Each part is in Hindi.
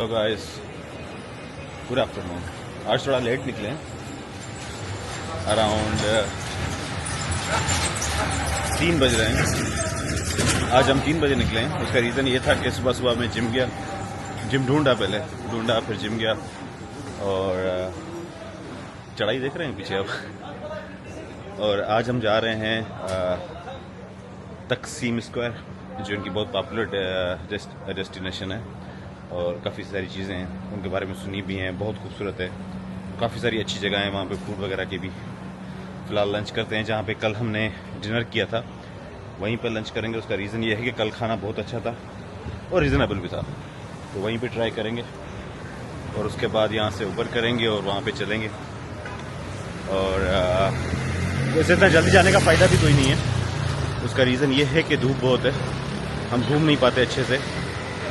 तो गाइस गुड आफ्टरनून। आज थोड़ा लेट निकले हैं, अराउंड 3 बज रहे हैं। आज हम 3 बजे निकले हैं। उसका रीज़न ये था कि सुबह सुबह मैं जिम गया, जिम ढूंढा फिर जिम गया और चढ़ाई देख रहे हैं पीछे अब। और आज हम जा रहे हैं तकसीम स्क्वायर, जो इनकी बहुत पॉपुलर डेस्टिनेशन है और काफ़ी सारी चीज़ें हैं उनके बारे में सुनी भी हैं। बहुत खूबसूरत है, काफ़ी सारी अच्छी जगह हैं वहाँ पे, फूड वगैरह के भी। फ़िलहाल लंच करते हैं जहाँ पे कल हमने डिनर किया था, वहीं पे लंच करेंगे। उसका रीज़न ये है कि कल खाना बहुत अच्छा था और रीज़नेबल भी था, तो वहीं पे ट्राई करेंगे और उसके बाद यहाँ से ऊबर करेंगे और वहाँ पे चलेंगे। और वैसे इतना जल्दी जाने का फ़ायदा भी कोई नहीं है। उसका रीज़न ये है कि धूप बहुत है, हम घूम नहीं पाते अच्छे से।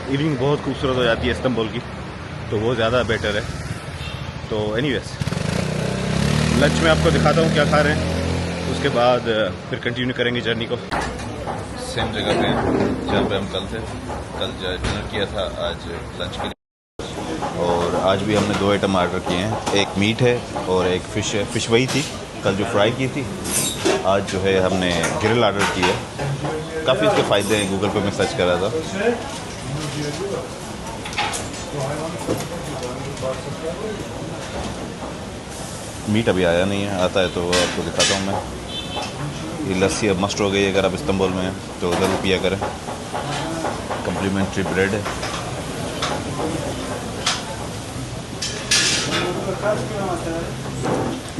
इवनिंग बहुत खूबसूरत हो जाती है इस्तांबुल की, तो वो ज़्यादा बेटर है। तो एनीवेज, लंच में आपको दिखाता हूँ क्या खा रहे हैं, उसके बाद फिर कंटिन्यू करेंगे जर्नी को। सेम जगह पे जहाँ पे हम कल थे, कल डिनर किया था, आज लंच के लिए। और आज भी हमने 2 आइटम ऑर्डर किए हैं, एक मीट है और एक फ़िश है। फ़िश वही थी कल जो फ्राई की थी, आज जो है हमने ग्रिल ऑर्डर की है। काफ़ी इसके फ़ायदे हैं, गूगल पे मैं सर्च कर रहा था। मीट अभी आया नहीं है, आता है तो आपको दिखाता हूँ मैं। ये लस्सी अब मस्ट हो गई है, अगर आप इस्तांबुल में हैं तो ज़रूर पिया करें। कम्प्लीमेंट्री ब्रेड है।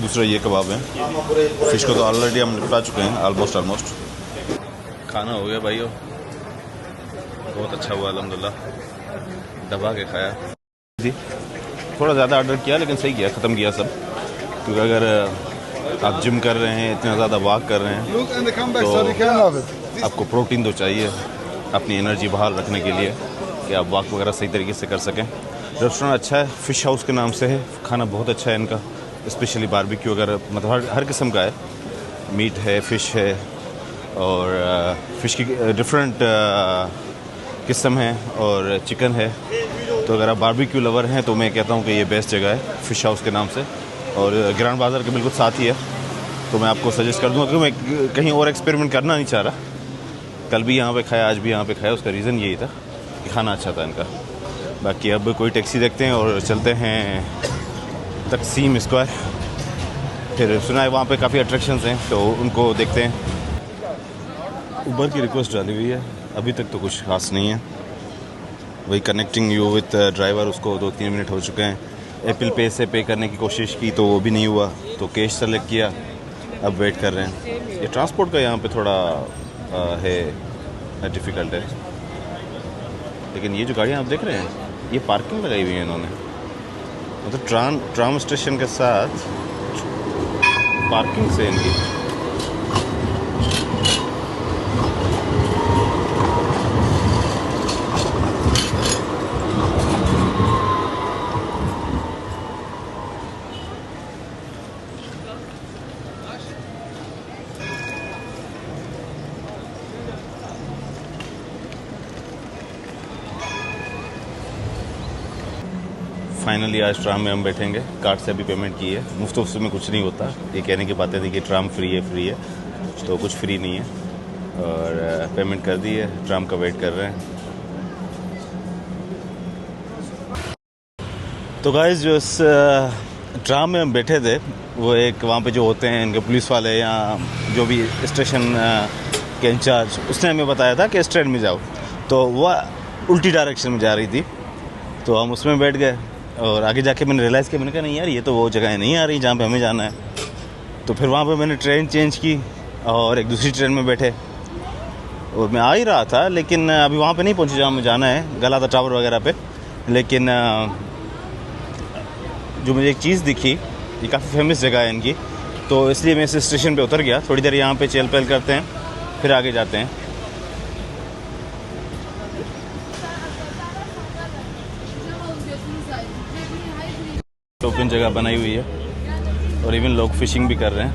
दूसरा ये कबाब है। फ़िश को तो ऑलरेडी हम निपटा चुके हैं, ऑलमोस्ट। खाना हो गया भाइयों, बहुत अच्छा हुआ अल्हम्दुलिल्लाह, दबा के खाया जी। थोड़ा ज़्यादा ऑर्डर किया लेकिन सही किया, ख़त्म किया सब। क्योंकि अगर आप जिम कर रहे हैं, इतना ज़्यादा वॉक कर रहे हैं, तो आपको प्रोटीन तो चाहिए अपनी एनर्जी बहाल रखने के लिए, कि आप वॉक वगैरह सही तरीके से कर सकें। रेस्टोरेंट अच्छा है, फ़िश हाउस के नाम से है, खाना बहुत अच्छा है इनका, स्पेशली बारबेक्यू वगैरह, मतलब हर किस्म का है। मीट है, फ़िश है और फ़िश की डिफरेंट किस्म है और चिकन है। तो अगर आप बारबेक्यू लवर हैं तो मैं कहता हूँ कि ये बेस्ट जगह है, फ़िश हाउस के नाम से, और ग्रांड बाज़ार के बिल्कुल साथ ही है। तो मैं आपको सजेस्ट कर दूँगा, क्योंकि मैं कहीं और एक्सपेरिमेंट करना नहीं चाह रहा। कल भी यहाँ पे खाया, आज भी यहाँ पे खाया, उसका रीज़न यही था कि खाना अच्छा था इनका। बाकी अब कोई टैक्सी देखते हैं और चलते हैं तकसीम स्क्वायर। फिर सुना है वहाँ पे काफ़ी अट्रैक्शंस हैं, तो उनको देखते हैं। उबर की रिक्वेस्ट डाली हुई है, अभी तक तो कुछ खास नहीं है। वही कनेक्टिंग यू विथ ड्राइवर, उसको 2-3 मिनट हो चुके हैं। एप्पल पे से पे करने की कोशिश की तो वो भी नहीं हुआ, तो कैश सेलेक्ट किया, अब वेट कर रहे हैं। ये ट्रांसपोर्ट का यहाँ पे थोड़ा है डिफ़िकल्ट है। लेकिन ये जो गाड़ियाँ आप देख रहे हैं, ये पार्किंग लगाई हुई है इन्होंने, मतलब ट्राम स्टेशन के साथ पार्किंग से इनकी। फाइनली आज ट्राम में हम बैठेंगे। कार्ड से अभी पेमेंट की है, मुफ्त में कुछ नहीं होता। ये कहने की बातें थी कि ट्राम फ्री है, तो कुछ फ्री नहीं है। और पेमेंट कर दी है, ट्राम का वेट कर रहे हैं। तो गाइस, जो इस ट्राम में हम बैठे थे, वो एक वहाँ पे जो होते हैं इनके पुलिस वाले या जो भी स्टेशन के इंचार्ज, उसने हमें बताया था कि इस ट्रेन में जाओ, तो वह उल्टी डायरेक्शन में जा रही थी, तो हम उसमें बैठ गए। और आगे जाके मैंने रियलाइज़ किया, मैंने कहा नहीं यार, ये तो वो जगह नहीं आ रही जहाँ पे हमें जाना है। तो फिर वहाँ पे मैंने ट्रेन चेंज की और एक दूसरी ट्रेन में बैठे, और मैं आ ही रहा था, लेकिन अभी वहाँ पे नहीं पहुँचे जहाँ हमें जाना है, गलाता टावर वगैरह पे। लेकिन जो मुझे एक चीज़ दिखी, ये काफ़ी फेमस जगह है इनकी, तो इसलिए मैं इस स्टेशन पर उतर गया। थोड़ी देर यहाँ पर चहल पहल करते हैं, फिर आगे जाते हैं। ओपन जगह बनाई हुई है और इवन लोग फिशिंग भी कर रहे हैं।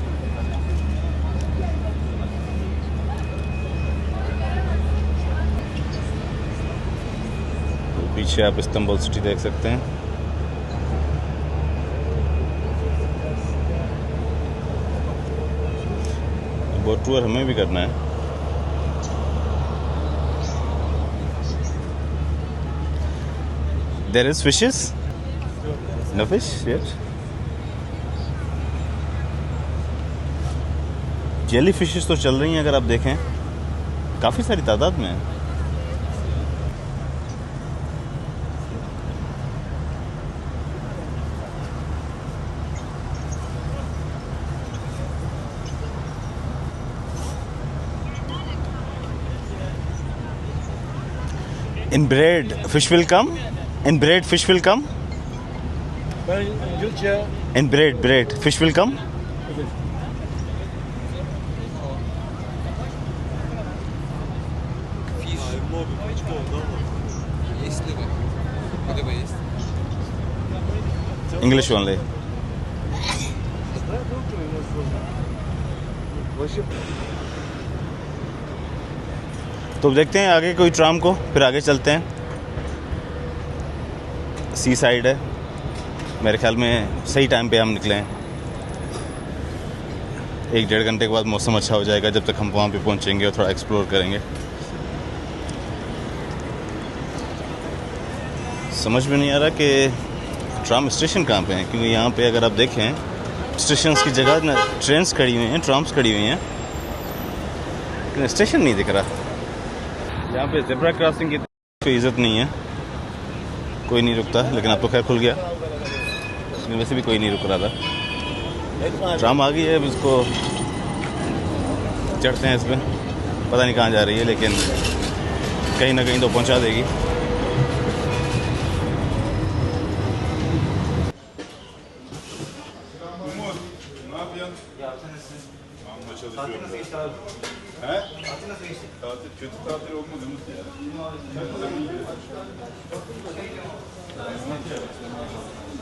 पीछे आप इस्तांबुल सिटी देख सकते हैं। बोट टूर हमें भी करना है। There is fishes? No fish yet? Jelly fishes तो चल रही हैं, अगर आप देखें काफ़ी सारी तादाद में है। In bread, fish will come? In bread, fish will come? In bread, fish will come? English only. तो देखते हैं आगे कोई ट्राम को, फिर आगे चलते हैं। सी साइड है, मेरे ख्याल में सही टाइम पे हम निकले हैं। 1-1.5 घंटे के बाद मौसम अच्छा हो जाएगा, जब तक हम वहाँ पे पहुँचेंगे और थोड़ा एक्सप्लोर करेंगे। समझ में नहीं आ रहा कि ट्राम स्टेशन कहाँ पे है, क्योंकि यहाँ पे अगर आप देखें स्टेशंस की जगह ना ट्रेन्स खड़ी हुई हैं, ट्राम्स खड़ी हुई हैं, लेकिन स्टेशन नहीं दिख रहा। यहाँ पे ज़ेब्रा क्रॉसिंग की कोई इज़्ज़त नहीं है, कोई नहीं रुकता, लेकिन अब तो खैर खुल गया, लेकिन वैसे भी कोई नहीं रुक रहा था। ट्राम आ गई है, अब इसको चढ़ते हैं, इसमें पता नहीं कहाँ जा रही है, लेकिन कहीं ना कहीं तो पहुँचा देगी।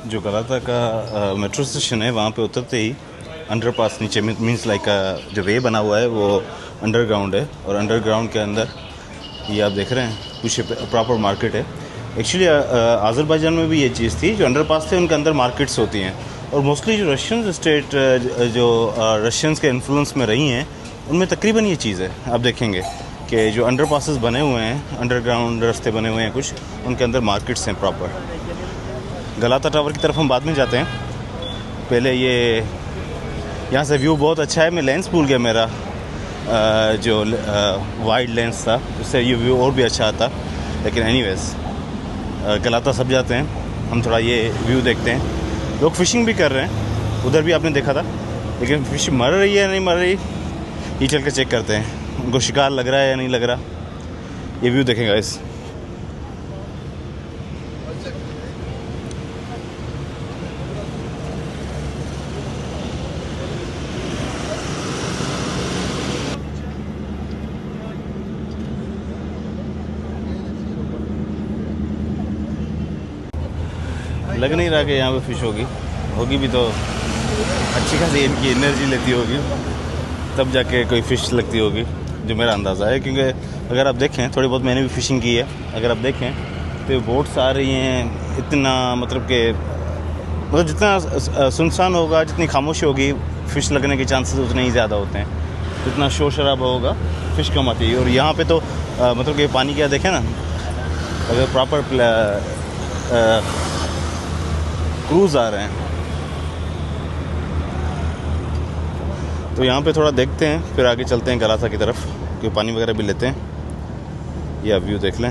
जो गलाता का मेट्रो स्टेशन है, वहाँ पे उतरते ही अंडरपास नीचे मीन्स लाइक जो वे बना हुआ है वो अंडरग्राउंड है, और अंडरग्राउंड के अंदर ये आप देख रहे हैं पीछे प्रॉपर मार्केट है। एक्चुअली आज़रबाईजान में भी ये चीज़ थी, जो अंडरपास थे उनके अंदर मार्केट्स होती हैं, और मोस्टली जो रशियन स्टेट जो रशियंस के इन्फ्लुएंस में रही हैं, उनमें तकरीबन ये चीज़ है। आप देखेंगे कि जो अंडरपासेस बने हुए हैं, अंडरग्राउंड रास्ते बने हुए हैं कुछ, उनके अंदर मार्केट्स हैं प्रॉपर। गलाता टावर की तरफ हम बाद में जाते हैं, पहले ये यहाँ से व्यू बहुत अच्छा है। मैं लेंस भूल गया मेरा, जो वाइड लेंस था, उससे ये व्यू और भी अच्छा आता, लेकिन एनीवेज गलाता सब जाते हैं, हम थोड़ा ये व्यू देखते हैं। लोग फ़िशिंग भी कर रहे हैं, उधर भी आपने देखा था, लेकिन फ़िश मर रही है या नहीं मर रही ये चल के चेक करते हैं, उनको शिकार लग रहा है या नहीं लग रहा। ये व्यू देखेंगे इस लग नहीं रहा कि यहाँ पे फ़िश होगी भी तो अच्छी खासी इनकी एनर्जी लेती होगी, तब जाके कोई फ़िश लगती होगी, जो मेरा अंदाज़ा है। क्योंकि अगर आप देखें, थोड़ी बहुत मैंने भी फ़िशिंग की है, अगर आप देखें तो बोट्स आ रही हैं, इतना मतलब जितना सुनसान होगा, जितनी खामोशी होगी, फ़िश लगने के चांसेस उतने ही ज़्यादा होते हैं। जितना शोर शराबा होगा, फ़िश कम आती है। और यहाँ पे तो मतलब कि पानी क्या देखें ना, अगर प्रॉपर क्रूज़ आ रहे हैं, तो यहाँ पे थोड़ा देखते हैं, फिर आगे चलते हैं गलाता की तरफ, क्योंकि पानी वगैरह भी लेते हैं। ये आप व्यू देख लें।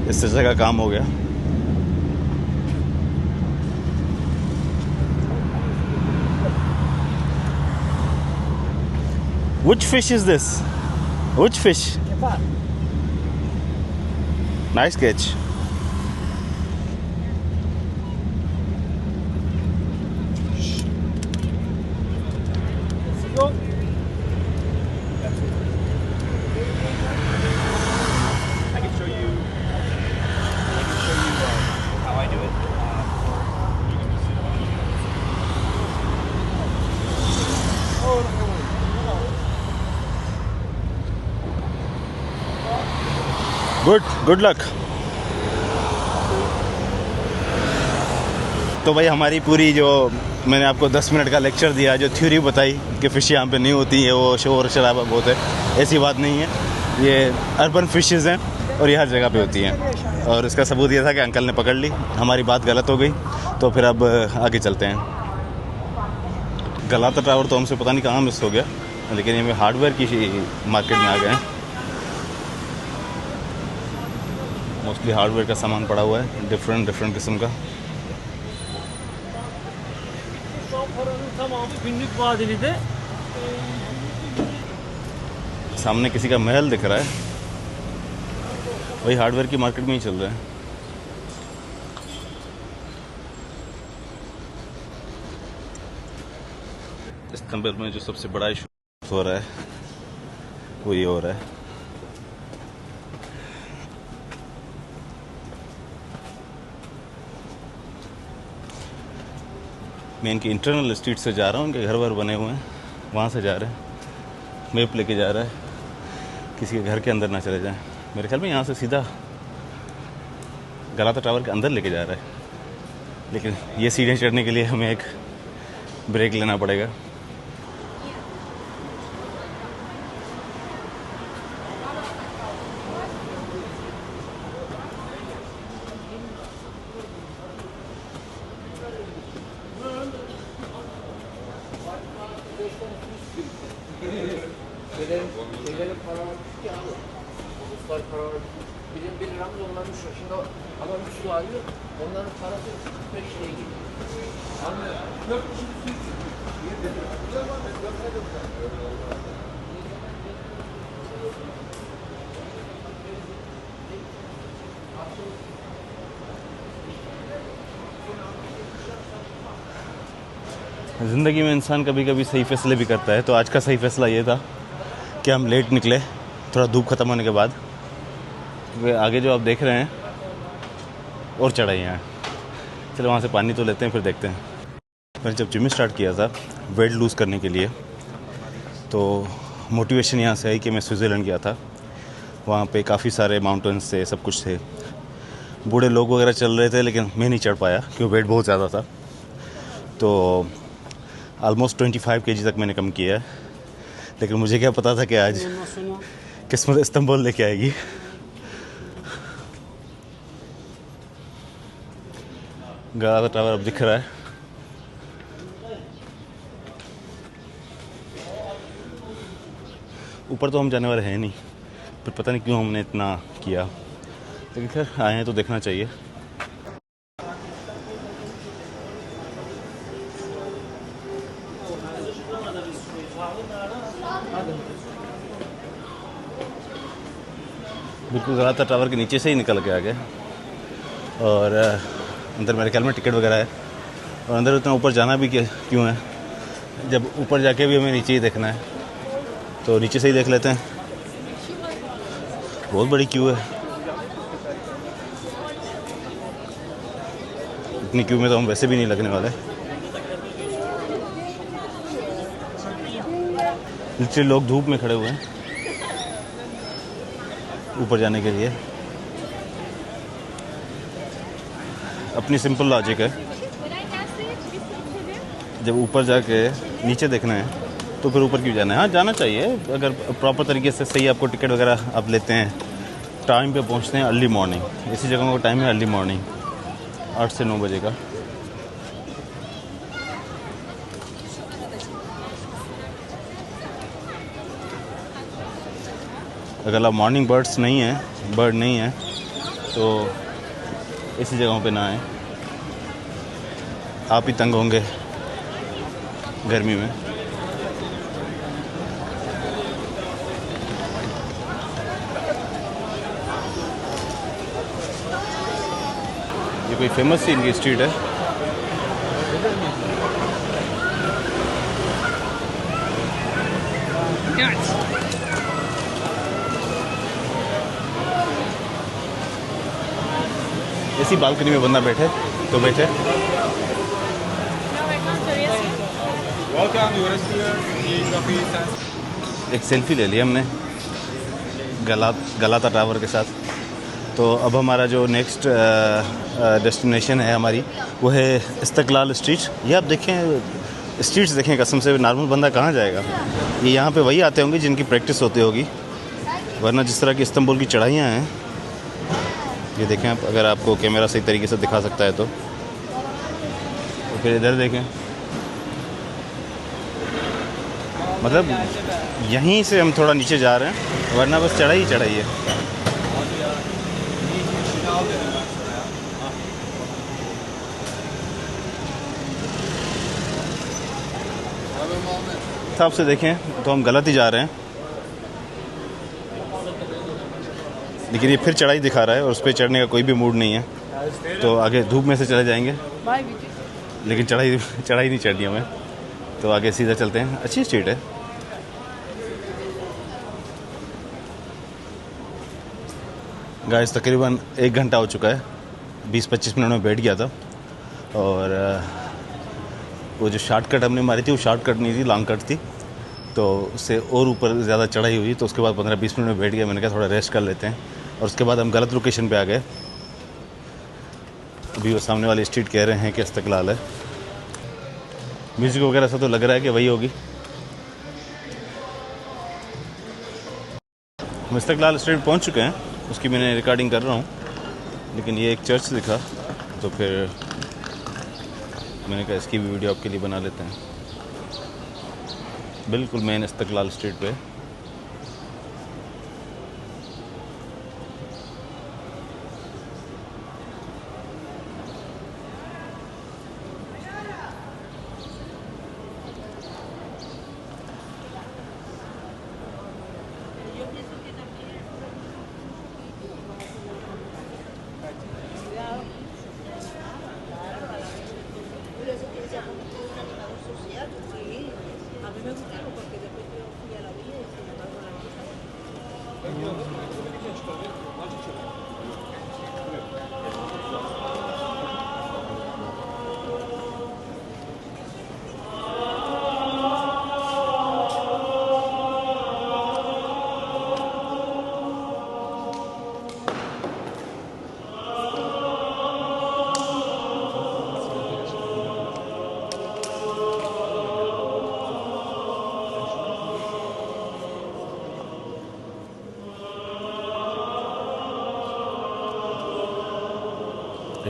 इस तरह का काम हो गया। Which fish is this? Which fish? Nice catch. Good luck. तो भाई हमारी पूरी जो मैंने आपको 10 मिनट का लेक्चर दिया, जो थ्योरी बताई कि फ़िश यहाँ पे नहीं होती है, वो शोर शराबा बहुत है, ऐसी बात नहीं है। ये अर्बन फ़िशेज़ हैं और ये हर जगह पे होती हैं। और इसका सबूत ये था कि अंकल ने पकड़ ली, हमारी बात गलत हो गई। तो फिर अब आगे चलते हैं। गलाता टावर तो हमसे पता नहीं कहाँ मिस हो गया, लेकिन ये हार्डवेयर की मार्केट में आ गए हैं। मोस्टली हार्डवेयर का सामान पड़ा हुआ है, डिफरेंट किस्म का। सामने किसी का महल दिख रहा है, वही हार्डवेयर की मार्केट में ही चल रहा है। इस्तांबुल में जो सबसे बड़ा इशू हो रहा है वो ये हो रहा है। मैं इनकी इंटरनल स्ट्रीट से जा रहा हूँ, इनके घर वर बने हुए हैं, वहाँ से जा रहे हैं। मैप लेके जा रहा है, किसी के घर के अंदर ना चले जाएं। मेरे ख्याल में यहाँ से सीधा गलाता टावर के अंदर लेके जा रहा है, लेकिन ये सीढ़ियाँ चढ़ने के लिए हमें एक ब्रेक लेना पड़ेगा। ज़िंदगी में इंसान कभी कभी सही फैसले भी करता है। तो आज का सही फैसला ये था कि हम लेट निकले, थोड़ा धूप ख़त्म होने के बाद। क्योंकि आगे जो आप देख रहे हैं और चढ़ाइयाँ हैं। चलो वहाँ से पानी तो लेते हैं, फिर देखते हैं। मैंने जब जिम स्टार्ट किया था वेट लूज़ करने के लिए, तो मोटिवेशन यहाँ से आई कि मैं स्विट्ज़रलैंड गया था। वहाँ पे काफ़ी सारे माउंटेन्स थे, सब कुछ थे, बूढ़े लोग वगैरह चल रहे थे, लेकिन मैं नहीं चढ़ पाया क्योंकि वेट बहुत ज़्यादा था। तो ऑलमोस्ट 25 kg तक मैंने कम किया है। लेकिन मुझे क्या पता था कि आज किस्मत इस्तांबुल लेके आएगी। गलाता टावर अब दिख रहा है। ऊपर तो हम जाने वाले हैं नहीं, पर पता नहीं क्यों हमने इतना किया, लेकिन खैर आए हैं तो देखना चाहिए। बिल्कुल गलाता टावर के नीचे से ही निकल के आ गए, और अंदर मेरे ख्याल में टिकट वगैरह है। और अंदर उतना ऊपर जाना भी क्यों है, जब ऊपर जाके भी हमें नीचे ही देखना है, तो नीचे से ही देख लेते हैं। बहुत बड़ी क्यू है, इतनी क्यू में तो हम वैसे भी नहीं लगने वाले। लिटरली लोग धूप में खड़े हुए हैं ऊपर जाने के लिए। अपनी सिंपल लॉजिक है, जब ऊपर जाके नीचे देखना है तो फिर ऊपर क्यों जाना है। हाँ जाना चाहिए, अगर प्रॉपर तरीके से सही आपको टिकट वगैरह आप लेते हैं, टाइम पे पहुंचते हैं अर्ली मॉर्निंग। इसी जगहों का टाइम है अर्ली मॉर्निंग 8 से 9 बजे का। अगर आप मॉर्निंग बर्ड नहीं है तो ऐसी जगहों पे ना आए, आप ही तंग होंगे गर्मी में। ये कोई फेमस सी इनकी स्ट्रीट है। ऐसी बालकनी में बंदा बैठे तो बैठे। एक सेल्फी ले ली हमने गलाता टावर के साथ। तो अब हमारा जो नेक्स्ट डेस्टिनेशन है हमारी वो है इस्तकलाल स्ट्रीट। ये आप देखें, स्ट्रीट्स देखें, कसम से नॉर्मल बंदा कहाँ जाएगा। ये यहाँ पे वही आते होंगे जिनकी प्रैक्टिस होती होगी, वरना जिस तरह की इस्तांबुल की चढ़ाइयाँ हैं, ये देखें आप, अगर आपको कैमरा सही तरीके से दिखा सकता है तो फिर इधर देखें, मतलब यहीं से हम थोड़ा नीचे जा रहे हैं, वरना बस चढ़ाई ही चढ़ाई है। हिसाब से देखें तो हम गलत ही जा रहे हैं, लेकिन ये फिर चढ़ाई दिखा रहा है और उस पर चढ़ने का कोई भी मूड नहीं है। तो आगे धूप में से चले जाएंगे, लेकिन चढ़ाई नहीं चढ़नी हमें, तो आगे सीधा चलते हैं। अच्छी स्ट्रीट है। गाइस तकरीबन 1 घंटा हो चुका है, 20-25 मिनट में बैठ गया था, और वो जो शॉर्टकट हमने मारी थी वो शॉर्टकट नहीं थी, लॉन्ग कट थी, तो उससे और ऊपर ज़्यादा चढ़ाई हुई। तो उसके बाद 15-20 मिनट में बैठ गया। मैंने कहा थोड़ा रेस्ट कर लेते हैं, और उसके बाद हम गलत लोकेशन पे आ गए। अभी वो सामने वाली स्ट्रीट कह रहे हैं कि इस्तकलाल है। म्यूज़िक वगैरह सा तो लग रहा है कि वही होगी। हम इस्तकलाल स्ट्रीट पहुंच चुके हैं, उसकी मैंने रिकॉर्डिंग कर रहा हूं, लेकिन ये एक चर्च दिखा, तो फिर मैंने कहा इसकी भी वीडियो आपके लिए बना लेते हैं। बिल्कुल मेन इस्तकलाल स्ट्रीट पे।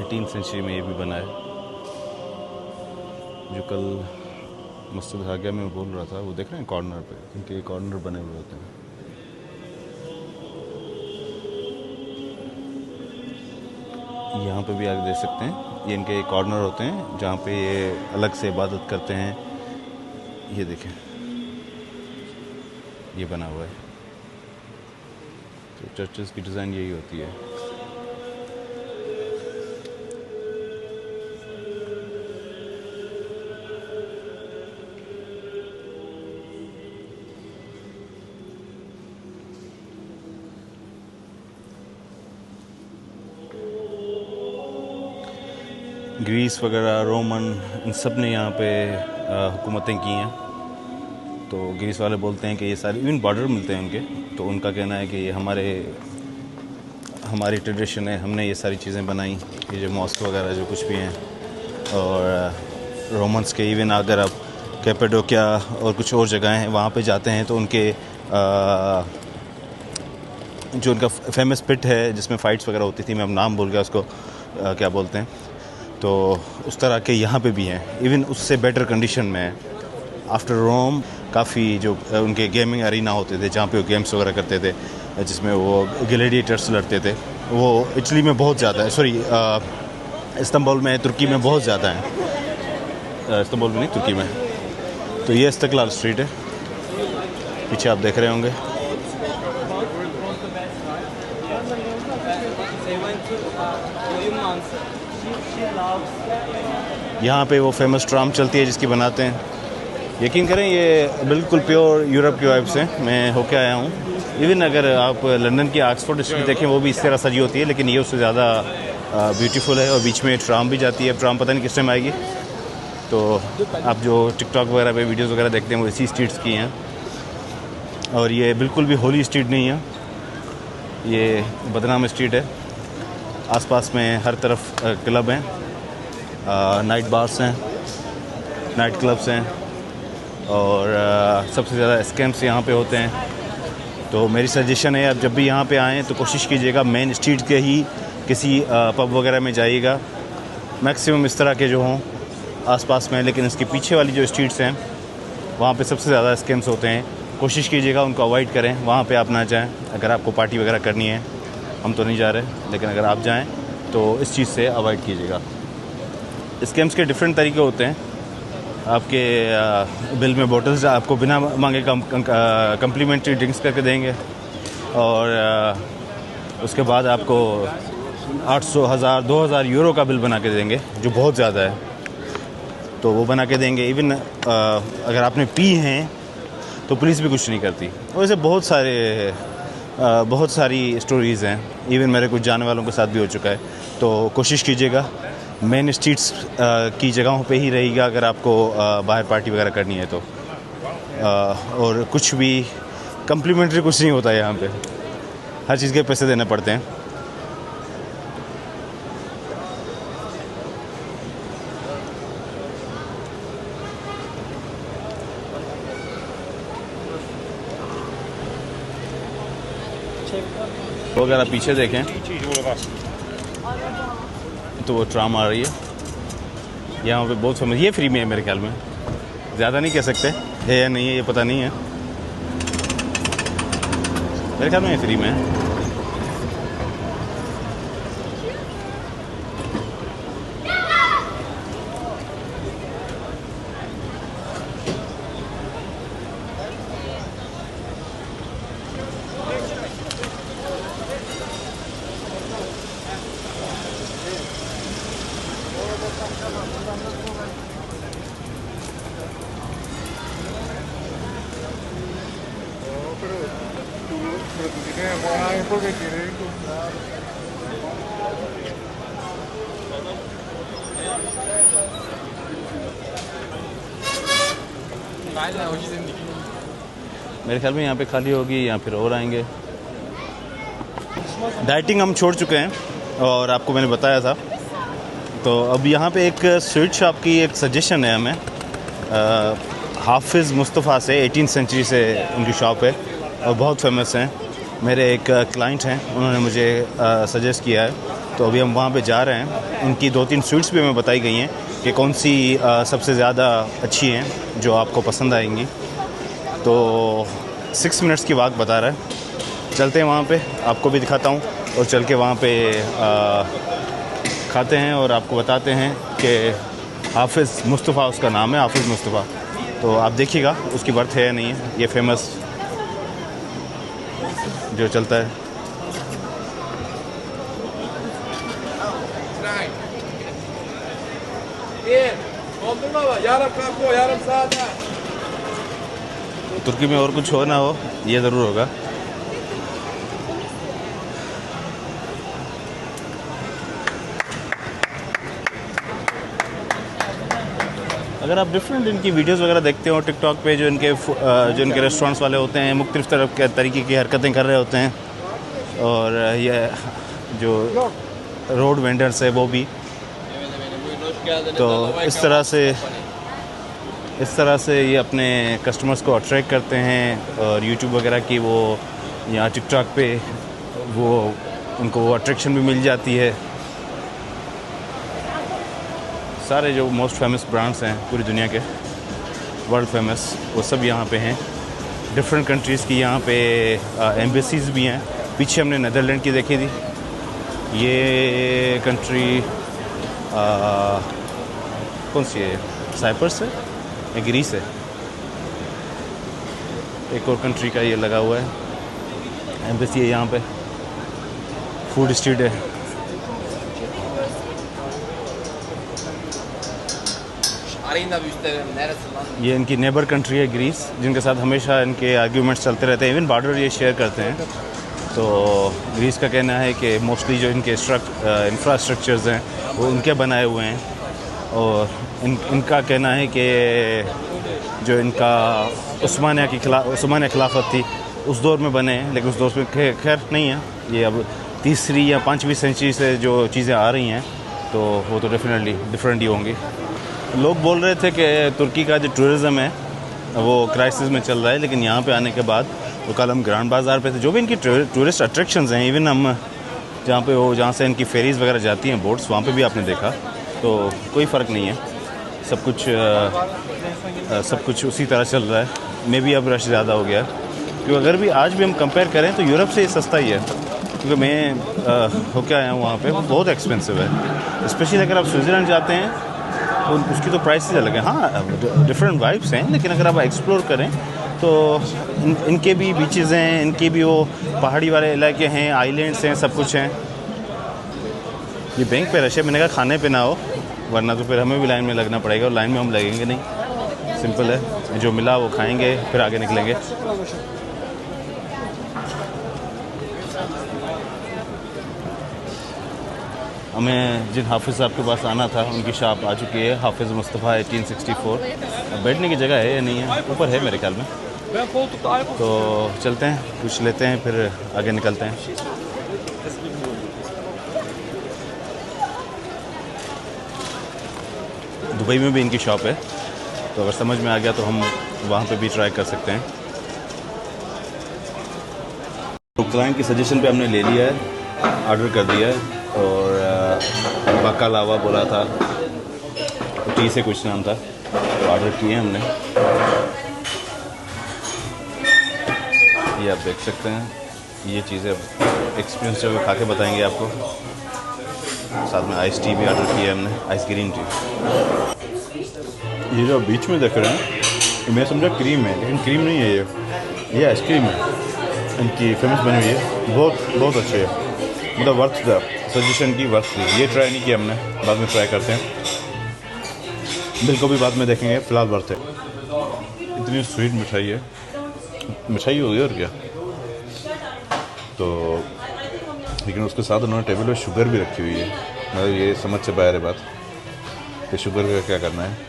एटीन सेंचुरी में ये भी बना है, जो कल मस्जिद हागिया में बोल रहा था। वो देख रहे हैं कॉर्नर पे, क्योंकि ये कॉर्नर बने हुए होते हैं। यहाँ पे भी आगे देख सकते हैं, ये इनके कॉर्नर होते हैं जहाँ पे ये अलग से इबादत करते हैं। ये देखें, ये बना हुआ है। तो चर्चेस की डिज़ाइन यही होती है। ग्रीस वगैरह, रोमन, इन सब ने यहाँ पे हुकूमतें की हैं। तो ग्रीस वाले बोलते हैं कि ये सारे, इवन बॉर्डर मिलते हैं उनके, तो उनका कहना है कि ये हमारी ट्रेडिशन है, हमने ये सारी चीज़ें बनाई, ये जो मॉस्क वगैरह जो कुछ भी हैं। और रोमन्स के इवन अगर आप कैपेडोकिया और कुछ और जगह हैं वहाँ पे जाते हैं, तो उनके जो उनका फेमस पिट है जिसमें फ़ाइट्स वगैरह होती थी, मैं अब नाम भूल गया उसको, क्या बोलते हैं, तो उस तरह के यहाँ पे भी हैं। इवन उससे बेटर कंडीशन में है। आफ्टर रोम काफ़ी जो उनके गेमिंग अरीना होते थे, जहाँ पे वो गेम्स वगैरह करते थे, जिसमें वो ग्लैडिएटर्स लड़ते थे, वो इटली में बहुत ज़्यादा है, सॉरी इस्तांबुल में, तुर्की में बहुत ज़्यादा है। इस्तांबुल में नहीं, तुर्की में। तो ये इस्तकलाल स्ट्रीट है, पीछे आप देख रहे होंगे। यहाँ पे वो फेमस ट्राम चलती है जिसकी बनाते हैं। यकीन करें ये बिल्कुल प्योर यूरोप की वाइब से मैं होके आया हूँ। इवन अगर आप लंदन की ऑक्सफोर्ड स्ट्रीट देखें, वो भी इस तरह सजी होती है, लेकिन ये उससे ज़्यादा ब्यूटीफुल है। और बीच में ट्राम भी जाती है। ट्राम पता नहीं किस टाइम आएगी। तो आप जो टिकटॉक वगैरह पे वीडियोज़ वगैरह देखते हैं वो इसी स्ट्रीट्स की हैं। और ये बिल्कुल भी होली स्ट्रीट नहीं है, ये बदनाम स्ट्रीट है। आसपास में हर तरफ क्लब हैं, नाइट बार्स हैं, नाइट क्लब्स हैं और सबसे ज़्यादा स्कैम्स यहाँ पे होते हैं। तो मेरी सजेशन है, आप जब भी यहाँ पे आएँ तो कोशिश कीजिएगा मेन स्ट्रीट के ही किसी पब वगैरह में जाइएगा। मैक्सिमम इस तरह के जो हों आसपास में, लेकिन इसके पीछे वाली जो स्ट्रीट्स हैं वहाँ पे सबसे ज़्यादा स्कैम्स होते हैं। कोशिश कीजिएगा उनको अवॉइड करें, वहाँ पे आप ना जाएं। अगर आपको पार्टी वगैरह करनी है, हम तो नहीं जा रहे, लेकिन अगर आप जाएं तो इस चीज़ से अवॉइड कीजिएगा। स्कैम्स के डिफरेंट तरीके होते हैं। आपके बिल में बोतल्स आपको बिना मांगे कम्प्लीमेंट्री ड्रिंक्स करके देंगे और उसके बाद आपको 800, 1000, 2000 यूरो का बिल बना के देंगे, जो बहुत ज़्यादा है, तो वो बना के देंगे। इवन अगर आपने पी हैं तो पुलिस भी कुछ नहीं करती। वैसे बहुत सारी स्टोरीज़ हैं, इवन मेरे कुछ जाने वालों के साथ भी हो चुका है। तो कोशिश कीजिएगा मेन स्ट्रीट्स की जगहों पे ही रहिएगा अगर आपको बाहर पार्टी वगैरह करनी है तो। और कुछ भी कम्प्लीमेंट्री कुछ नहीं होता है यहाँ पे, हर चीज़ के पैसे देने पड़ते हैं। तो अगर आप पीछे देखें तो वो ट्राम आ रही है यहाँ पे, बहुत फेमस। ये फ्री में है मेरे ख्याल में, ज़्यादा नहीं कह सकते है या नहीं है, ये पता नहीं है, मेरे ख्याल में ये फ्री में है। मेरे ख्याल में यहाँ पे खाली होगी या फिर और आएंगे। डाइटिंग हम छोड़ चुके हैं और आपको मैंने बताया था। तो अब यहाँ पे एक स्वीट शॉप की एक सजेशन है हमें, हाफिज़ मुस्तफ़ा से, 18th सेंचुरी से उनकी शॉप है और बहुत फेमस हैं। मेरे एक क्लाइंट हैं, उन्होंने मुझे सजेस्ट किया है, तो अभी हम वहाँ पे जा रहे हैं। उनकी 2-3 स्वीट्स भी हमें बताई गई हैं कि कौन सी सबसे ज़्यादा अच्छी हैं जो आपको पसंद आएंगी। तो 6 मिनट्स की वक्त बता रहा है, चलते हैं वहाँ पे, आपको भी दिखाता हूँ और चल के वहाँ पे खाते हैं और आपको बताते हैं कि हाफिज़ मुस्तफ़ा उसका नाम है, हाफिज़ मुस्तफ़ा। तो आप देखिएगा उसकी बर्थ है या नहीं है, ये फेमस जो चलता है। तुर्की में और कुछ हो ना हो, ये ज़रूर होगा। अगर आप डिफरेंट इनकी वीडियोस वगैरह देखते हो टिकटॉक पे, जो इनके रेस्टोरेंट्स वाले होते हैं, मुख्तलिफ़ तरह के तरीके की हरकतें कर रहे होते हैं, और ये जो रोड वेंडर्स है वो भी, तो इस तरह से ये अपने कस्टमर्स को अट्रैक्ट करते हैं। और यूट्यूब वगैरह की वो यहाँ टिकटॉक पे वो उनको वो अट्रैक्शन भी मिल जाती है। सारे जो मोस्ट फेमस ब्रांड्स हैं पूरी दुनिया के, वर्ल्ड फेमस, वो सब यहाँ पे हैं। डिफरेंट कंट्रीज़ की यहाँ पे एम्बेसीज़ भी हैं। पीछे हमने नीदरलैंड की देखी थी, ये कंट्री कौन सी है, साइप्रस है या ग्रीस है, एक और कंट्री का ये लगा हुआ है, एम्बेसी है यहाँ पे। फूड स्ट्रीट है। ये इनकी नेबर कंट्री है ग्रीस, जिनके साथ हमेशा इनके आर्ग्यूमेंट्स चलते रहते हैं, इवन बॉर्डर ये शेयर करते हैं। तो ग्रीस का कहना है कि मोस्टली जो इनके इंफ्रास्ट्रक्चर्स हैं वो उनके बनाए हुए हैं, और इनका कहना है कि जो इनका उस्मानिया खिलाफत थी उस दौर में बने हैं, लेकिन उस दौर में खैर नहीं है, ये अब तीसरी या 5वीं सेंचुरी से जो चीज़ें आ रही हैं तो वो तो डेफिनेटली डिफरेंट ही होंगी। लोग बोल रहे थे कि तुर्की का जो टूरिज़्म है वो क्राइसिस में चल रहा है, लेकिन यहाँ पे आने के बाद तो कल हम ग्रांड बाज़ार पे थे, जो भी इनकी टूरिस्ट अट्रैक्शंस हैं, इवन हम जहाँ से इनकी फेरीज़ वगैरह जाती हैं, बोट्स, वहाँ पे भी आपने देखा, तो कोई फ़र्क नहीं है, सब कुछ उसी तरह चल रहा है। मे भी अब रश ज़्यादा हो गया है, क्योंकि अगर भी आज भी हम कंपेयर करें तो यूरोप से सस्ता ही है, क्योंकि मैं होके आया हूँ वहाँ पे, बहुत एक्सपेंसिव है। स्पेशली अगर आप स्विट्ज़रलैंड जाते हैं तो उसकी तो प्राइसेस अलग है। हाँ, डिफरेंट वाइब्स हैं, लेकिन अगर आप एक्सप्लोर करें तो इनके भी बीचेज़ हैं, इनके भी वो पहाड़ी वाले इलाके हैं, आइलैंड्स हैं, सब कुछ हैं। ये बैंक पे रश है, मैंने कहा खाने पे ना हो, वरना तो फिर हमें भी लाइन में लगना पड़ेगा, और लाइन में हम लगेंगे नहीं, सिंपल है, जो मिला वो खाएंगे फिर आगे निकलेंगे। हमें जिन हाफिज़ साहब के पास आना था उनकी शॉप आ चुकी है, हाफिज़ मुस्तफ़ा 1864। बैठने की जगह है या नहीं है, ऊपर है मेरे ख्याल में, तो चलते हैं, कुछ लेते हैं, फिर आगे निकलते हैं। दुबई में भी इनकी शॉप है, तो अगर समझ में आ गया तो हम वहाँ पे भी ट्राई कर सकते हैं। तो क्लाइंट की सजेशन पे हमने ले लिया है, ऑर्डर कर दिया है, और बकालावा बोला था, तो टी से कुछ नाम था, तो ऑर्डर किए हमने। ये आप देख सकते हैं, ये चीज़ें एक्सपीरियंस जब खा के बताएंगे आपको। साथ में आइस टी भी ऑर्डर किया है हमने, आइस ग्रीन टी। ये जो बीच में देख रहे हैं, मैं समझा क्रीम है, लेकिन क्रीम नहीं है, ये आइसक्रीम है, इनकी फेमस बनी हुई है, बहुत अच्छी है, मतलब वर्थ द सजेशन की, वर्थ थी। ये ट्राई नहीं किया हमने, बाद में ट्राई करते हैं, बिल को भी बाद में देखेंगे, फ़िलहाल वर्थ है। इतनी स्वीट मिठाई है, मिठाई होगी और क्या, तो लेकिन उसके साथ उन्होंने टेबल पे शुगर भी रखी हुई है। मतलब ये समझ से बाहर है बात कि शुगर का क्या करना है।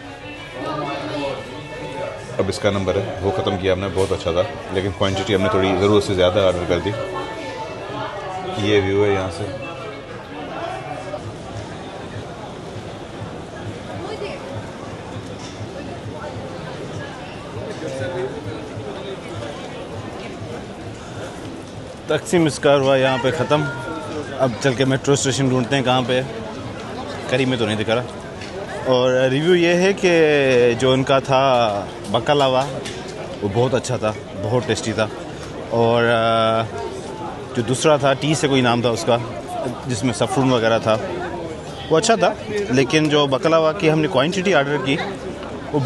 अब इसका नंबर है, वो ख़त्म किया हमने, बहुत अच्छा था, लेकिन क्वांटिटी हमने थोड़ी ज़रूरत से ज़्यादा ऑर्डर कर दी। ये व्यू है यहाँ से, तकसीम स्क्वायर हुआ यहाँ पे ख़त्म। अब चल के मेट्रो स्टेशन ढूंढते हैं कहाँ पे है, करीब में तो नहीं दिख रहा। और रिव्यू ये है कि जो उनका था बकालावा वो बहुत अच्छा था, बहुत टेस्टी था, और जो दूसरा था टी से कोई नाम था उसका, जिसमें सफ़रून वगैरह था, वो अच्छा था, लेकिन जो बकालावा की हमने क्वांटिटी ऑर्डर की वो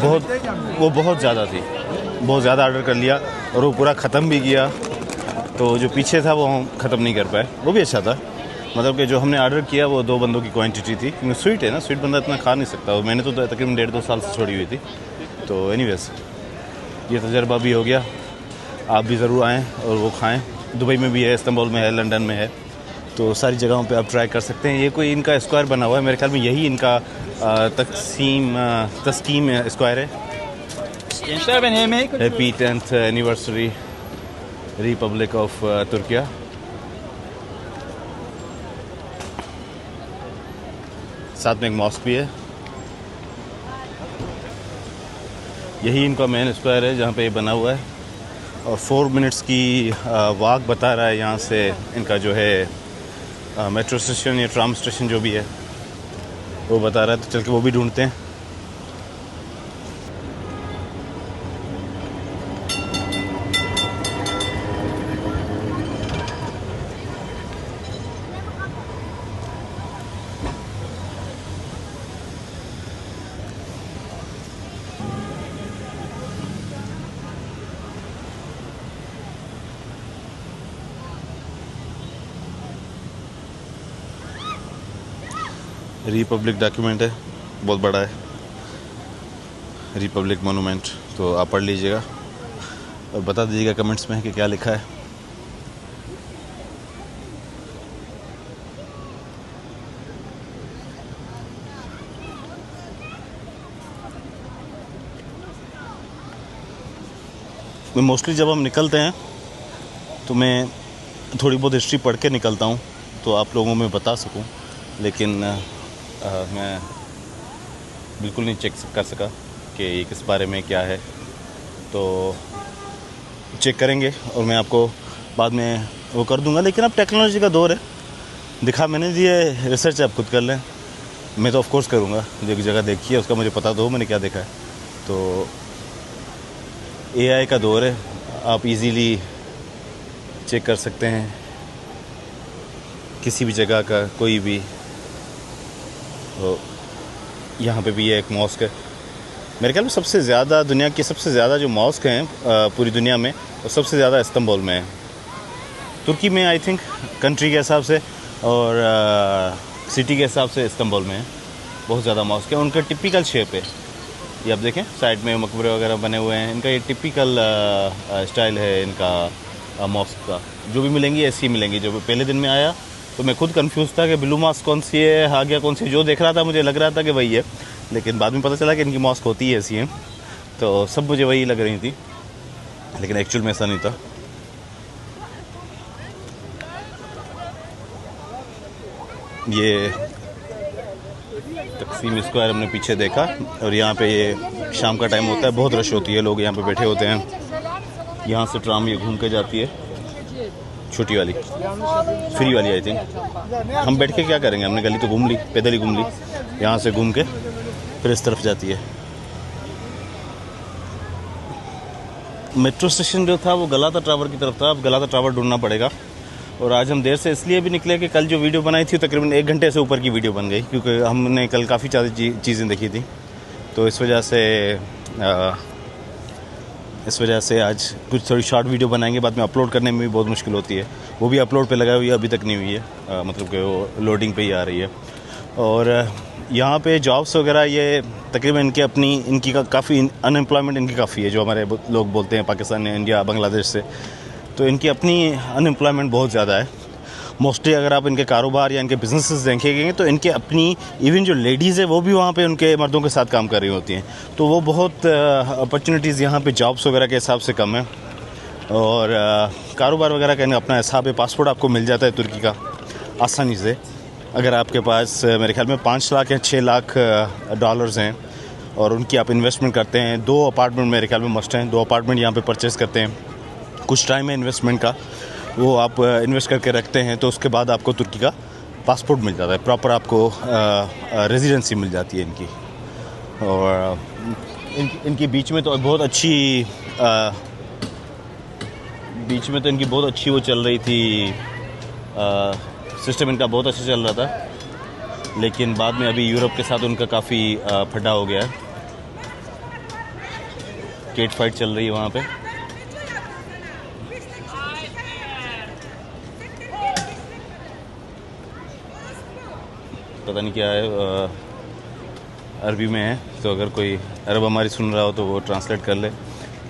बहुत ज़्यादा थी, बहुत ज़्यादा ऑर्डर कर लिया और वो पूरा ख़त्म भी किया। तो जो पीछे था वो हम ख़त्म नहीं कर पाए, वो भी अच्छा था। मतलब कि जो हमने ऑर्डर किया वो 2 बंदों की क्वांटिटी थी, क्योंकि स्वीट है ना, स्वीट बंदा इतना खा नहीं सकता, और मैंने तो तकरीबन 1.5-2 साल से छोड़ी हुई थी। तो एनीवेज ये तजर्बा भी हो गया, आप भी ज़रूर आएँ और वो खाएँ। दुबई में भी है, इस्तांबुल में है, लंदन में है, तो सारी जगहों पे आप ट्राई कर सकते हैं। ये कोई इनका स्क्वायर बना हुआ है, मेरे ख्याल में यही इनका तस्कीम स्क्वायर है। Happy 10th anniversary Republic of Türkiye. साथ में एक मॉस्क भी है। यही इनका मेन स्क्वायर है जहाँ पे ये बना हुआ है, और 4 मिनट्स की वॉक बता रहा है यहाँ से इनका जो है मेट्रो स्टेशन या ट्राम स्टेशन जो भी है वो बता रहा है, तो चल के वो भी ढूंढते हैं। रिपब्लिक डॉक्यूमेंट है, बहुत बड़ा है, रिपब्लिक मोनूमेंट, तो आप पढ़ लीजिएगा और बता दीजिएगा कमेंट्स में कि क्या लिखा है। मैं मोस्टली जब हम निकलते हैं तो मैं थोड़ी बहुत हिस्ट्री पढ़ के निकलता हूँ, तो आप लोगों में बता सकूं, लेकिन मैं बिल्कुल नहीं चेक कर सका कि ये किस बारे में क्या है। तो चेक करेंगे और मैं आपको बाद में वो कर दूंगा। लेकिन अब टेक्नोलॉजी का दौर है, दिखा मैंने दिए, रिसर्च आप खुद कर लें। मैं तो ऑफ कोर्स करूँगा, जो एक जगह देखी है उसका मुझे पता दो मैंने क्या देखा है। तो AI का दौर है, आप इजीली चेक कर सकते हैं किसी भी जगह का कोई भी। तो यहाँ पे भी ये एक मॉस्क है, मेरे ख्याल में सबसे ज़्यादा दुनिया की सबसे ज़्यादा जो मॉस्क हैं पूरी दुनिया में, वो सबसे ज़्यादा इस्तांबुल में है। तुर्की में आई थिंक कंट्री के हिसाब से और सिटी के हिसाब से इस्तांबुल में है बहुत ज़्यादा मॉस्क है। उनका टिपिकल शेप है, ये आप देखें साइड में मकबरे वगैरह बने हुए हैं। इनका ये टिपिकल स्टाइल है इनका मॉस्क का। जो भी मिलेंगी ऐसी मिलेंगी। जब पहले दिन में आया तो मैं खुद कंफ्यूज था कि ब्लू मॉस्क कौन सी है, आगे कौन सी। जो देख रहा था मुझे लग रहा था कि वही है, लेकिन बाद में पता चला कि इनकी मॉस्क होती है ऐसी हैं। तो सब मुझे वही लग रही थी, लेकिन एक्चुअल में ऐसा नहीं था। ये तकसीम स्क्वायर हमने पीछे देखा, और यहाँ पे ये शाम का टाइम होता है, बहुत रश होती है, लोग यहाँ पे बैठे होते हैं। यहाँ से ट्राम ये घूम के जाती है, छोटी वाली, फ्री वाली आई थिंक। हम बैठ के क्या करेंगे, हमने गली तो घूम ली, पैदल ही घूम ली। यहाँ से घूम के फिर इस तरफ जाती है। मेट्रो स्टेशन जो था वो गलाता टावर की तरफ था, अब गलाता टावर ढूंढना पड़ेगा। और आज हम देर से इसलिए भी निकले कि कल जो वीडियो बनाई थी तकरीबन 1 घंटे से ऊपर की वीडियो बन गई, क्योंकि हमने कल काफ़ी ज़्यादा चीज़ें देखी थी। तो इस वजह से आज कुछ थोड़ी शॉर्ट वीडियो बनाएंगे, बाद में अपलोड करने में भी बहुत मुश्किल होती है। वो भी अपलोड पे लगाई हुई है, अभी तक नहीं हुई है, मतलब कि वो लोडिंग पे ही आ रही है। और यहाँ पे जॉब्स वगैरह ये तकरीबन इनकी काफ़ी अनएम्प्लॉयमेंट इनकी काफ़ी है, जो हमारे लोग बोलते हैं पाकिस्तान, इंडिया, बांग्लादेश से। तो इनकी अपनी अनएम्प्लॉयमेंट बहुत ज़्यादा है। मोस्टली अगर आप इनके कारोबार या इनके बिजनेसेस देखेंगे तो इनके अपनी इवन जो लेडीज़ है वो भी वहाँ पे उनके मर्दों के साथ काम कर रही होती हैं। तो वो बहुत अपॉर्चुनिटीज़ यहाँ पे जॉब्स वगैरह के हिसाब से कम है। और कारोबार वगैरह का अपना हिसाब है। पासपोर्ट आपको मिल जाता है तुर्की का आसानी से, अगर आपके पास मेरे ख्याल में 5 लाख या 6 लाख डॉलर्स हैं और उनकी आप इन्वेस्टमेंट करते हैं। 2 अपार्टमेंट मेरे ख्याल में मस्ट हैं, 2 अपार्टमेंट यहाँ पे परचेज़ करते हैं। कुछ टाइम है इन्वेस्टमेंट का, वो आप इन्वेस्ट करके रखते हैं, तो उसके बाद आपको तुर्की का पासपोर्ट मिल जाता है, प्रॉपर आपको रेजिडेंसी मिल जाती है इनकी। और इनकी बीच में तो बहुत अच्छी इनकी बहुत अच्छी वो चल रही थी, सिस्टम इनका बहुत अच्छा चल रहा था। लेकिन बाद में अभी यूरोप के साथ उनका काफ़ी फटा हो गया है। केट फाइट चल रही है वहाँ पे। पता नहीं क्या है, अरबी में है, तो अगर कोई अरब हमारी सुन रहा हो तो वो ट्रांसलेट कर ले।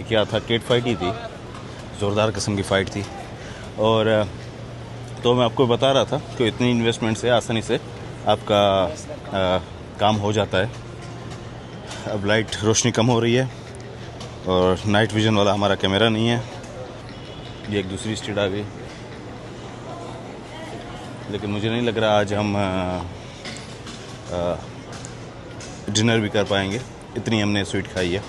क्या था, केट फाइट ही थी, ज़ोरदार किस्म की फ़ाइट थी। और तो मैं आपको बता रहा था कि इतनी इन्वेस्टमेंट से आसानी से आपका काम हो जाता है। अब लाइट रोशनी कम हो रही है और नाइट विज़न वाला हमारा कैमरा नहीं है। ये एक दूसरी स्ट्रीट आ गई, लेकिन मुझे नहीं लग रहा आज हम डिनर भी कर पाएंगे, इतनी हमने स्वीट खाई है।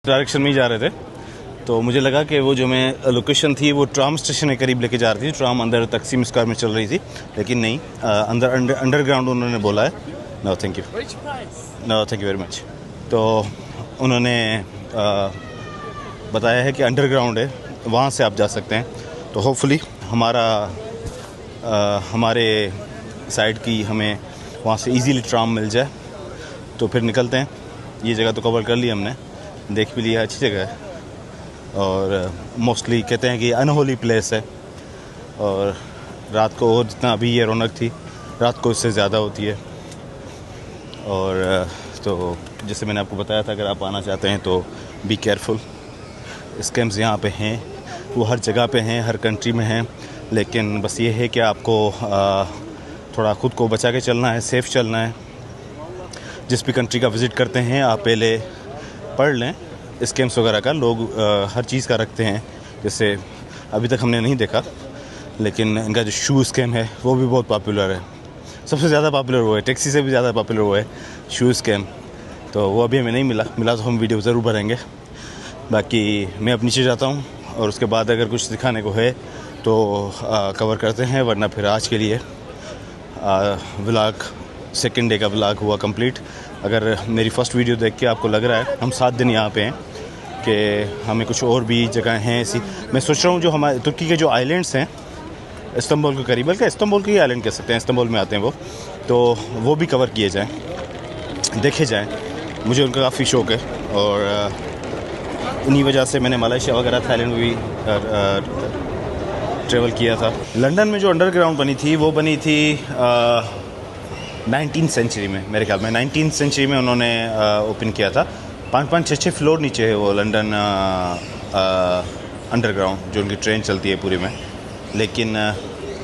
डायरेक्शन में ही जा रहे थे, तो मुझे लगा कि वो जो मैं लोकेशन थी वो ट्राम स्टेशन के करीब लेके जा रही थी। ट्राम अंदर तकसीम स्क्वायर में चल रही थी, लेकिन नहीं, अंडरग्राउंड उन्होंने बोला है। No thank you, no thank you very much. तो उन्होंने बताया है कि अंडरग्राउंड है, वहाँ से आप जा सकते हैं। तो होपफुली हमारे साइड की हमें वहाँ से इजीली ट्राम मिल जाए, तो फिर निकलते हैं। ये जगह तो कवर कर ली हमने, देख भी लिया, अच्छी जगह है। और मोस्टली कहते हैं कि अनहोली प्लेस है, और रात को और जितना अभी ये रौनक थी, रात को इससे ज़्यादा होती है। और तो जैसे मैंने आपको बताया था, अगर आप आना चाहते हैं तो बी केयरफुल। स्कैम्स यहाँ पे हैं, वो हर जगह पे हैं, हर कंट्री में हैं। लेकिन बस ये है कि आपको थोड़ा ख़ुद को बचा के चलना है, सेफ़ चलना है। जिस भी कंट्री का विज़िट करते हैं आप पहले पढ़ लें स्कैम्स वगैरह का लोग हर चीज़ का रखते हैं। जैसे अभी तक हमने नहीं देखा, लेकिन इनका जो शू स्कैम है वो भी बहुत पॉपुलर है। सबसे ज़्यादा पॉपुलर वो है, टैक्सी से भी ज़्यादा पॉपुलर वो है शू स्कैम। तो वो अभी हमें नहीं मिला तो हम वीडियो ज़रूर बनाएंगे। बाकी मैं अब नीचे जाता हूँ और उसके बाद अगर कुछ दिखाने को है तो कवर करते हैं, वरना फिर आज के लिए व्लॉग सेकंड डे का व्लॉग हुआ कंप्लीट। अगर मेरी फ़र्स्ट वीडियो देख के आपको लग रहा है हम 7 दिन यहाँ पे हैं कि हमें कुछ और भी जगह हैं ऐसी, मैं सोच रहा हूँ जो हमारे तुर्की के जो आइलैंड्स हैं इस्तांबुल के करीब, बल्कि इस्तांबुल के ही आइलैंड कह सकते हैं, इस्तांबुल में आते हैं वो भी कवर किए जाएँ, देखे जाएँ। मुझे उनका काफ़ी शौक़ है और इन्हीं वजह से मैंने मलेशिया वगैरह थाईलैंड में भी ट्रैवल किया था। लंदन में जो अंडरग्राउंड बनी थी वो बनी थी 19th सेंचुरी में, मेरे ख्याल में 19th सेंचुरी में उन्होंने ओपन किया था। 5-5, 6-6 फ्लोर नीचे है वो लंदन अंडरग्राउंड जो उनकी ट्रेन चलती है पूरी में। लेकिन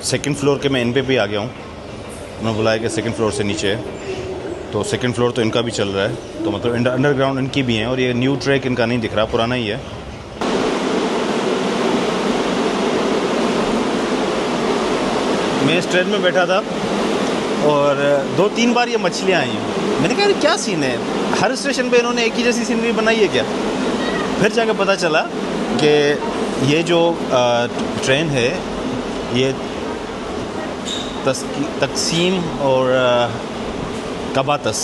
सेकंड फ्लोर के मैं इन पे भी आ गया हूँ, उन्होंने बुलाया कि सेकंड फ्लोर से नीचे है, तो सेकंड फ्लोर तो इनका भी चल रहा है। तो मतलब अंडरग्राउंड इनकी भी है और ये न्यू ट्रैक इनका नहीं दिख रहा, पुराना ही है। मैं इस ट्रेन में बैठा था और 2-3 बार ये मछलियाँ आई हैं। मैंने कहा क्या सीन है, हर स्टेशन पे इन्होंने एक ही जैसी सीनरी बनाई है क्या? फिर जाकर पता चला कि ये जो ट्रेन है ये तकसीम और कबातस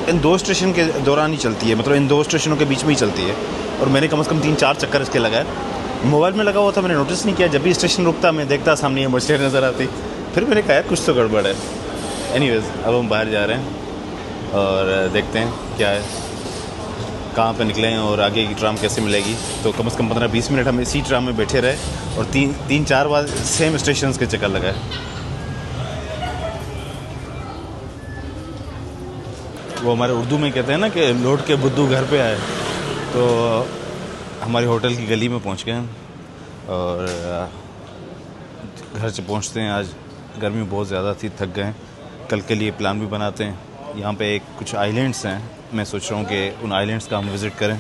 इन 2 स्टेशन के दौरान ही चलती है, मतलब इन 2 स्टेशनों के बीच में ही चलती है। और मैंने कम से कम 3-4 चक्कर इसके लगाए। मोबाइल में लगा हुआ था, मैंने नोटिस नहीं किया। जब भी स्टेशन रुकता मैं देखता सामने ये मछलियाँ नज़र आती, फिर मैंने कहा कुछ तो गड़बड़ है। एनीवेज़ अब हम बाहर जा रहे हैं और देखते हैं क्या है, कहाँ पे निकले हैं और आगे की ट्राम कैसे मिलेगी। तो कम से कम 15-20 मिनट हम इसी ट्राम में बैठे रहे और 3-4 बार सेम स्टेशन के चक्कर लगाए। वो हमारे उर्दू में कहते हैं ना कि लौट के बुद्धू घर पे आए। तो हमारे होटल की गली में पहुंच गए हैं और घर से पहुंचते हैं। आज गर्मी बहुत ज़्यादा थी, थक गए। कल के लिए प्लान भी बनाते हैं। यहाँ पे कुछ आइलैंड्स हैं, मैं सोच रहा हूँ कि उन आइलैंड्स का हम विज़िट करें।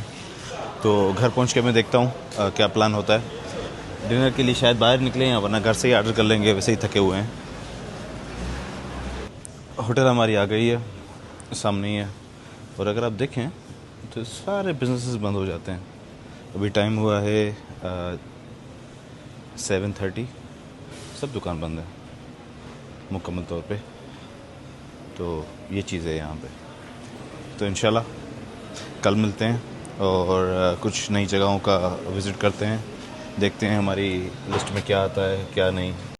तो घर पहुँच के मैं देखता हूँ क्या प्लान होता है। डिनर के लिए शायद बाहर निकलें या वरना घर से ही ऑर्डर कर लेंगे, वैसे ही थके हुए हैं। होटल हमारी आ गई है, सामने ही है। और अगर आप देखें तो सारे बिजनेसेस बंद हो जाते हैं। अभी टाइम हुआ है 7:30, सब दुकान बंद है मुकम्मल तौर पे। तो ये चीज़ है यहाँ पे। तो इंशाल्लाह कल मिलते हैं और कुछ नई जगहों का विज़िट करते हैं, देखते हैं हमारी लिस्ट में क्या आता है क्या नहीं।